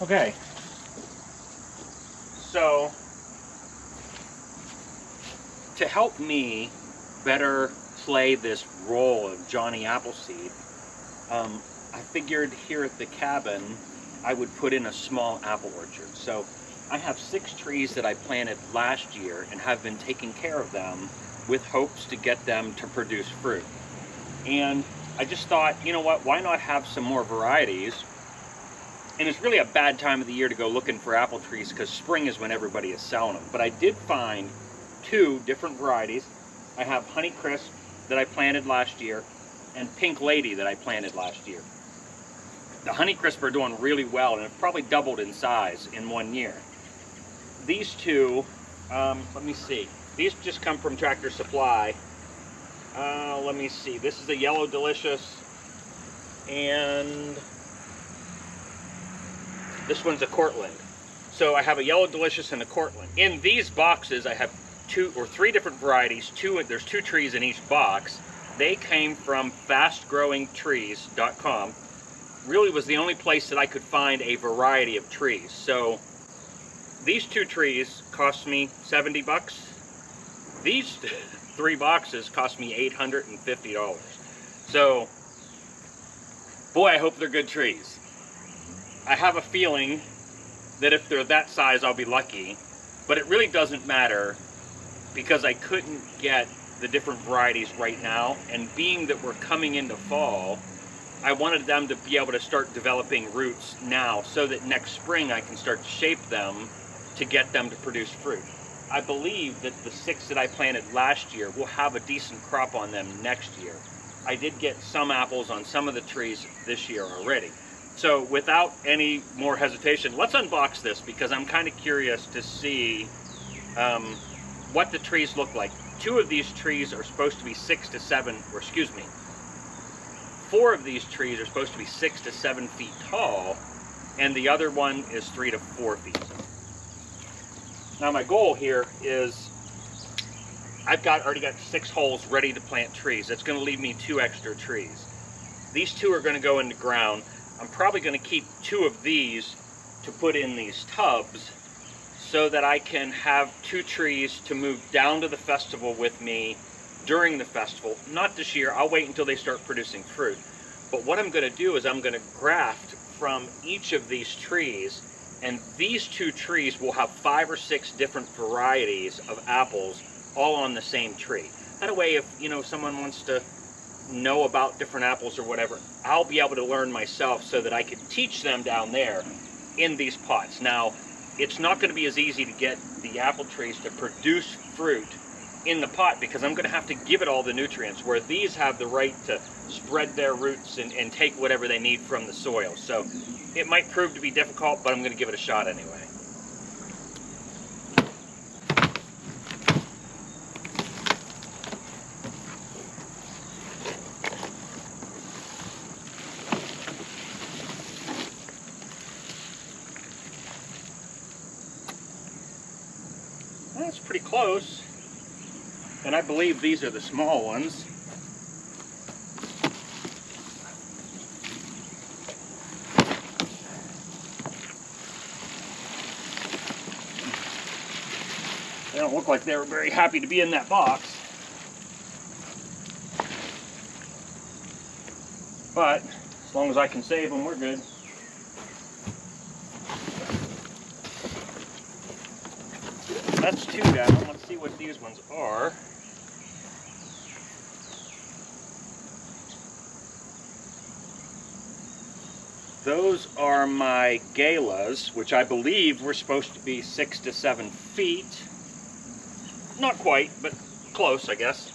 Okay, so to help me better play this role of Johnny Appleseed, I figured here at the cabin I would put in a small apple orchard. So I have 6 trees that I planted last year and have been taking care of them with hopes to get them to produce fruit. And I just thought, you know what, why not have some more varieties? And it's really a bad time of the year to go looking for apple trees because spring is when everybody is selling them. But I did find 2 different varieties. I have Honey Crisp that I planted last year and Pink Lady that I planted last year. The Honey Crisp are doing really well and have probably doubled in size in 1 year. These 2, let me see. These just come from Tractor Supply. Let me see. This is a Yellow Delicious and this one's a Cortland. So I have a Yellow Delicious and a Cortland. In these boxes I have 2 or 3 different varieties. There's 2 trees in each box. They came from fastgrowingtrees.com. Really was the only place that I could find a variety of trees. So these 2 trees cost me 70 bucks. These 3 boxes cost me $850. So, boy, I hope they're good trees. I have a feeling that if they're that size, I'll be lucky, but it really doesn't matter because I couldn't get the different varieties right now, and being that we're coming into fall, I wanted them to be able to start developing roots now so that next spring I can start to shape them to get them to produce fruit. I believe that the 6 that I planted last year will have a decent crop on them next year. I did get some apples on some of the trees this year already. So without any more hesitation, let's unbox this because I'm kind of curious to see what the trees look like. 2 of these trees are supposed to be 6 to 7, or excuse me, 4 of these trees are supposed to be 6 to 7 feet tall, and the other one is 3 to 4 feet. Now my goal here is I've already got 6 holes ready to plant trees. That's going to leave me 2 extra trees. These 2 are going to go in the ground. I'm probably going to keep 2 of these to put in these tubs so that I can have 2 trees to move down to the festival with me during the festival. Not this year, I'll wait until they start producing fruit. But what I'm going to do is I'm going to graft from each of these trees, and these 2 trees will have 5 or 6 different varieties of apples all on the same tree. That way, if someone wants to know about different apples or whatever, I'll be able to learn myself so that I can teach them down there in these pots. Now, it's not going to be as easy to get the apple trees to produce fruit in the pot because I'm going to have to give it all the nutrients, where these have the right to spread their roots and take whatever they need from the soil. So it might prove to be difficult, but I'm going to give it a shot anyway. That's pretty close, and I believe these are the small ones. They don't look like they were very happy to be in that box, but as long as I can save them, we're good. That's 2 down. Let's see what these ones are. Those are my galas, which I believe were supposed to be 6 to 7 feet. Not quite, but close, I guess.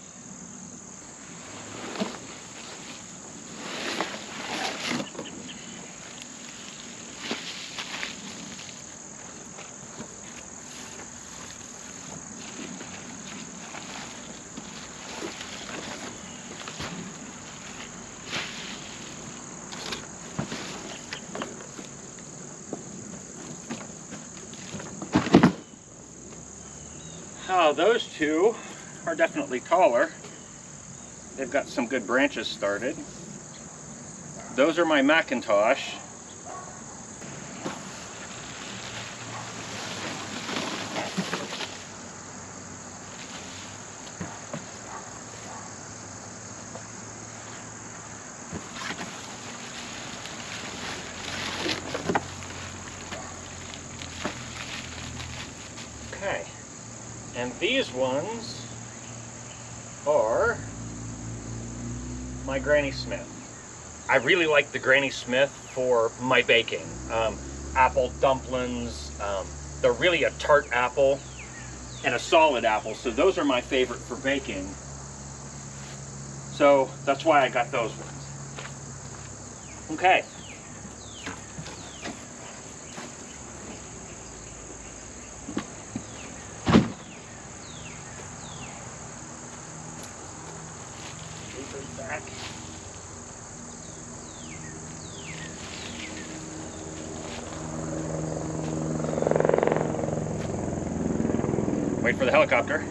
Those 2 are definitely taller. They've got some good branches started. Those are my Macintosh. And these ones are my Granny Smith. I really like the Granny Smith for my baking. Apple dumplings, they're really a tart apple and a solid apple, so those are my favorite for baking. So that's why I got those ones. Okay. Back. Wait for the helicopter.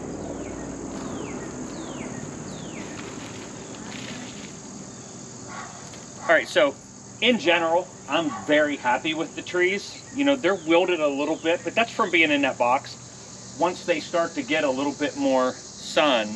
All right, so in general, I'm very happy with the trees. You know, they're wilted a little bit, but that's from being in that box. Once they start to get a little bit more sun,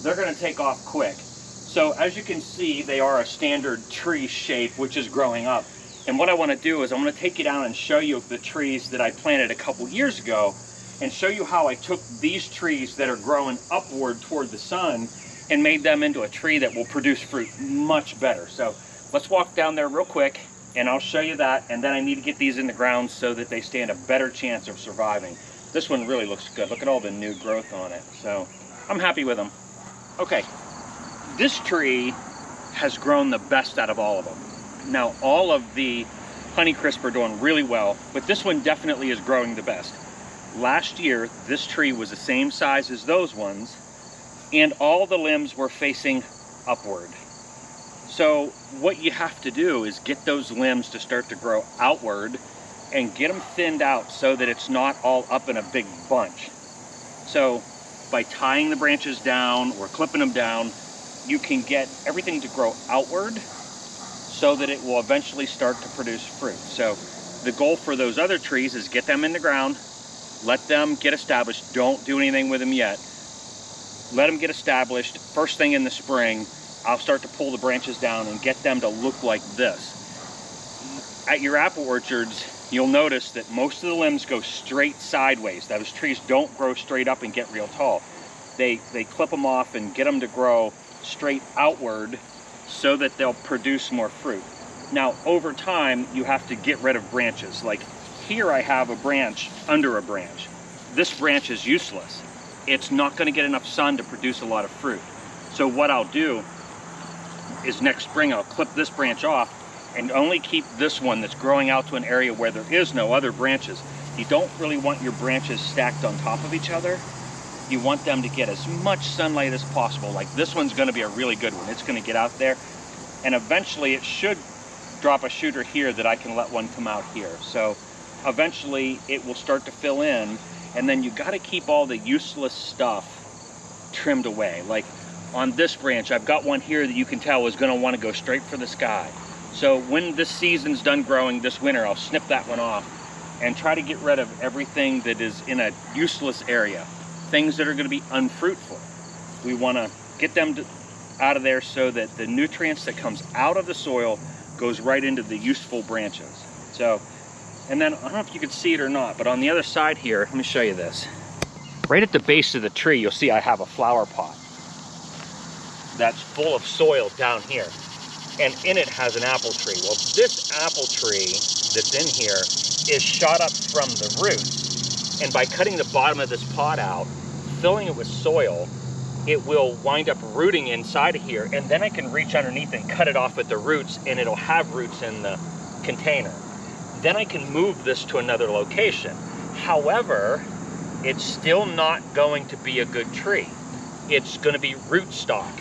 they're gonna take off quick. So as you can see, they are a standard tree shape, which is growing up. And what I wanna do is I'm gonna take you down and show you the trees that I planted a couple years ago and show you how I took these trees that are growing upward toward the sun and made them into a tree that will produce fruit much better. So let's walk down there real quick and I'll show you that, and then I need to get these in the ground so that they stand a better chance of surviving. This one really looks good. Look at all the new growth on it. So I'm happy with them. Okay, this tree has grown the best out of all of them. Now all of the Honeycrisp are doing really well, but this one definitely is growing the best. Last year, this tree was the same size as those ones, and all the limbs were facing upward. So what you have to do is get those limbs to start to grow outward and get them thinned out so that it's not all up in a big bunch. So by tying the branches down or clipping them down, you can get everything to grow outward so that it will eventually start to produce fruit. So the goal for those other trees is get them in the ground, let them get established. Don't do anything with them yet. Let them get established. First thing in the spring, I'll start to pull the branches down and get them to look like this. At your apple orchards, you'll notice that most of the limbs go straight sideways. Those trees don't grow straight up and get real tall. They clip them off and get them to grow straight outward so that they'll produce more fruit. Now, over time, you have to get rid of branches. Like here I have a branch under a branch. This branch is useless. It's not going to get enough sun to produce a lot of fruit. So what I'll do is next spring I'll clip this branch off and only keep this one that's growing out to an area where there is no other branches. You don't really want your branches stacked on top of each other. You want them to get as much sunlight as possible. Like this one's going to be a really good one. It's going to get out there, and eventually it should drop a shooter here that I can let one come out here. So eventually it will start to fill in, and then you got to keep all the useless stuff trimmed away. Like on this branch, I've got one here that you can tell is going to want to go straight for the sky. So when this season's done growing this winter, I'll snip that one off and try to get rid of everything that is in a useless area. Things that are going to be unfruitful. We want to get them out of there so that the nutrients that comes out of the soil goes right into the useful branches. So, and then I don't know if you can see it or not, but on the other side here, let me show you this. Right at the base of the tree, you'll see I have a flower pot that's full of soil down here, and in it has an apple tree. Well, this apple tree that's in here is shot up from the roots, and by cutting the bottom of this pot out, filling it with soil, it will wind up rooting inside of here, and then I can reach underneath and cut it off at the roots, and it'll have roots in the container. Then I can move this to another location. However, it's still not going to be a good tree. It's going to be rootstock.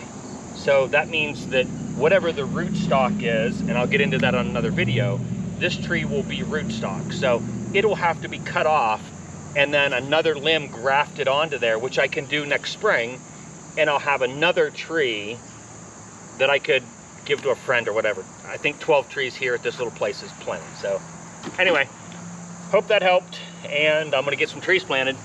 So that means that whatever the rootstock is, and I'll get into that on another video, this tree will be rootstock. So it'll have to be cut off and then another limb grafted onto there, which I can do next spring, and I'll have another tree that I could give to a friend or whatever. I think 12 trees here at this little place is plenty. So anyway, hope that helped, and I'm gonna get some trees planted.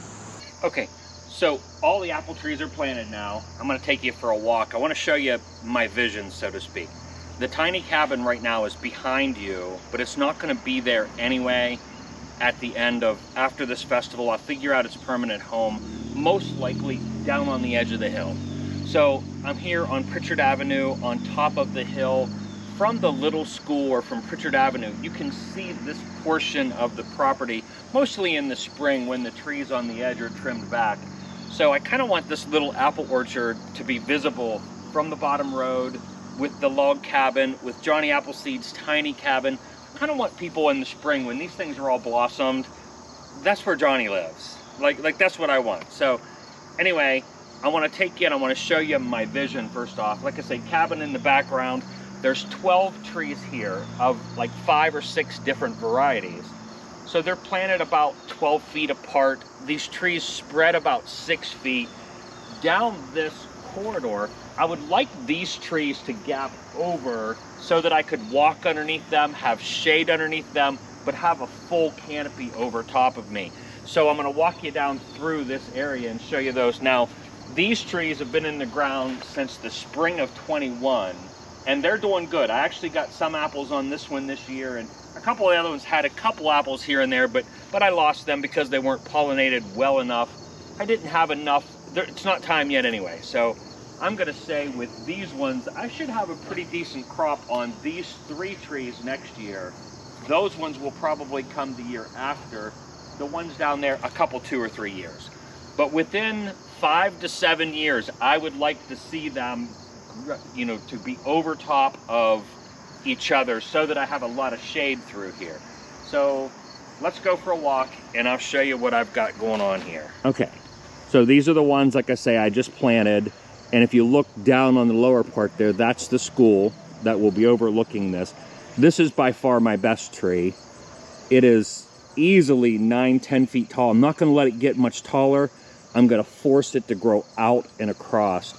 Okay, so all the apple trees are planted now. I'm gonna take you for a walk. I wanna show you my vision, so to speak. The tiny cabin right now is behind you, but it's not gonna be there anyway. at the end of, after this festival, I'll figure out its permanent home, most likely down on the edge of the hill. So I'm here on Pritchard Avenue, on top of the hill. From the little school, or from Pritchard Avenue, you can see this portion of the property, mostly in the spring when the trees on the edge are trimmed back. So I kind of want this little apple orchard to be visible from the bottom road, with the log cabin, with Johnny Appleseed's tiny cabin. I kind of want people in the spring, when these things are all blossomed, that's where Johnny lives. Like that's what I want. So anyway, I want to take you and I want to show you my vision first off. Like I say, cabin in the background. There's 12 trees here of like 5 or 6 different varieties. So they're planted about 12 feet apart. These trees spread about 6 feet. Down this corridor, I would like these trees to gap over so that I could walk underneath them, have shade underneath them, but have a full canopy over top of me. So I'm going to walk you down through this area and show you those. Now, these trees have been in the ground since the spring of 21. And they're doing good. I actually got some apples on this one this year, and a couple of the other ones had a couple apples here and there, but I lost them because they weren't pollinated well enough. I didn't have enough. It's not time yet anyway. So I'm gonna say with these ones, I should have a pretty decent crop on these 3 trees next year. Those ones will probably come the year after. The ones down there, a couple, 2 or 3 years. But within 5 to 7 years, I would like to see them, you know, to be over top of each other so that I have a lot of shade through here. So let's go for a walk and I'll show you what I've got going on here. Okay, so these are the ones, like I say, I just planted. And if you look down on the lower part there, that's the school that will be overlooking this. This is by far my best tree. It is easily 9-10 feet tall. I'm not going to let it get much taller. I'm going to force it to grow out and across.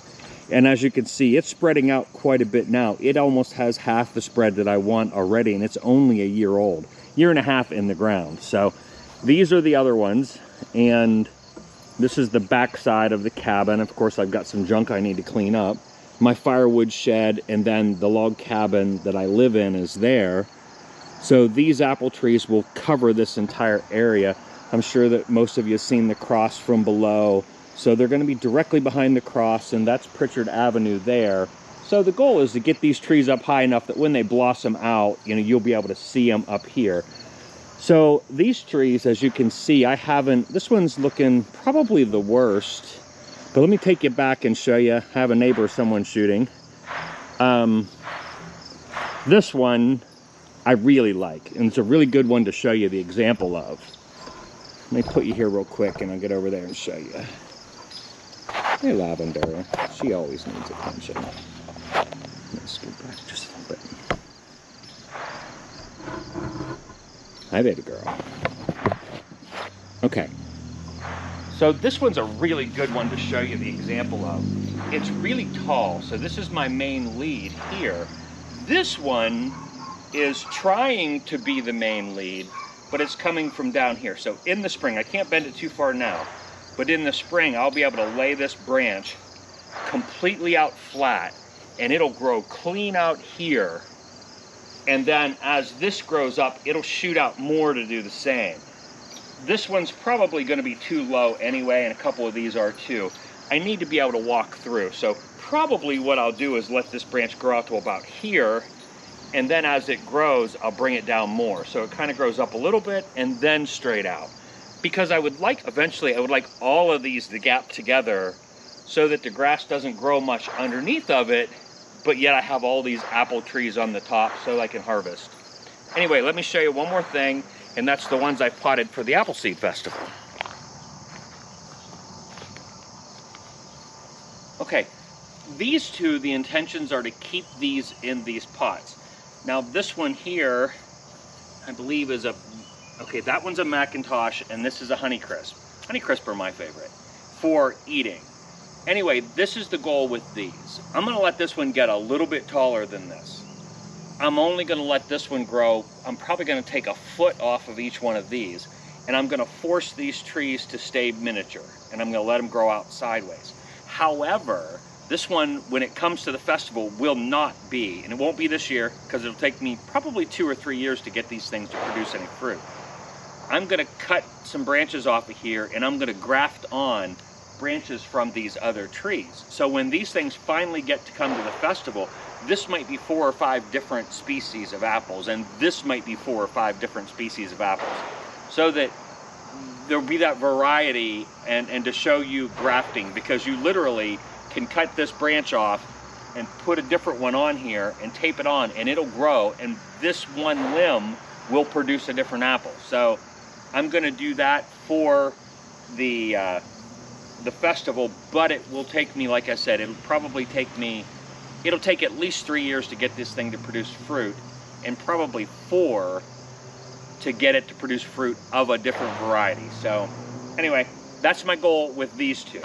And as you can see, it's spreading out quite a bit now. It almost has half the spread that I want already, and it's only a year old. Year and a half in the ground. So these are the other ones, and this is the back side of the cabin. Of course, I've got some junk I need to clean up. My firewood shed, and then the log cabin that I live in is there. So these apple trees will cover this entire area. I'm sure that most of you have seen the cross from below. So they're going to be directly behind the cross, and that's Pritchard Avenue there. So the goal is to get these trees up high enough that when they blossom out, you know, you'll be able to see them up here. So these trees, as you can see, this one's looking probably the worst. But let me take you back and show you. I have a neighbor, someone shooting. This one I really like, and it's a really good one to show you the example of. Let me put you here real quick, and I'll get over there and show you. Hey, Lavender. She always needs attention. Let's scoot back just a little bit. Hi, baby girl. Okay. So this one's a really good one to show you the example of. It's really tall, so this is my main lead here. This one is trying to be the main lead, but it's coming from down here. So in the spring, I can't bend it too far now, but in the spring, I'll be able to lay this branch completely out flat, and it'll grow clean out here. And then as this grows up, it'll shoot out more to do the same. This one's probably going to be too low anyway, and a couple of these are too. I need to be able to walk through. So probably what I'll do is let this branch grow out to about here, and then as it grows, I'll bring it down more. So it kind of grows up a little bit and then straight out. Because I would like, eventually, I would like all of these to gap together so that the grass doesn't grow much underneath of it, but yet I have all these apple trees on the top so I can harvest. Anyway, let me show you one more thing, and that's the ones I potted for the Appleseed Festival. Okay, these two, the intentions are to keep these in these pots. Now this one here, I believe is okay, that one's a Macintosh, and this is a Honeycrisp. Honeycrisp are my favorite for eating. Anyway, this is the goal with these. I'm gonna let this one get a little bit taller than this. I'm only gonna let this one grow. I'm probably gonna take a foot off of each one of these, and I'm gonna force these trees to stay miniature, and I'm gonna let them grow out sideways. However, this one, when it comes to the festival, will not be, and it won't be this year, because it'll take me probably 2 or 3 years to get these things to produce any fruit. I'm going to cut some branches off of here, and I'm going to graft on branches from these other trees. So when these things finally get to come to the festival, this might be 4 or 5 different species of apples, and this might be 4 or 5 different species of apples, so that there'll be that variety, and to show you grafting, because you literally can cut this branch off and put a different one on here and tape it on, and it'll grow, and this one limb will produce a different apple. So I'm going to do that for the festival, but it will take me, like I said, it'll take at least 3 years to get this thing to produce fruit, and probably 4 to get it to produce fruit of a different variety. So anyway, that's my goal with these two.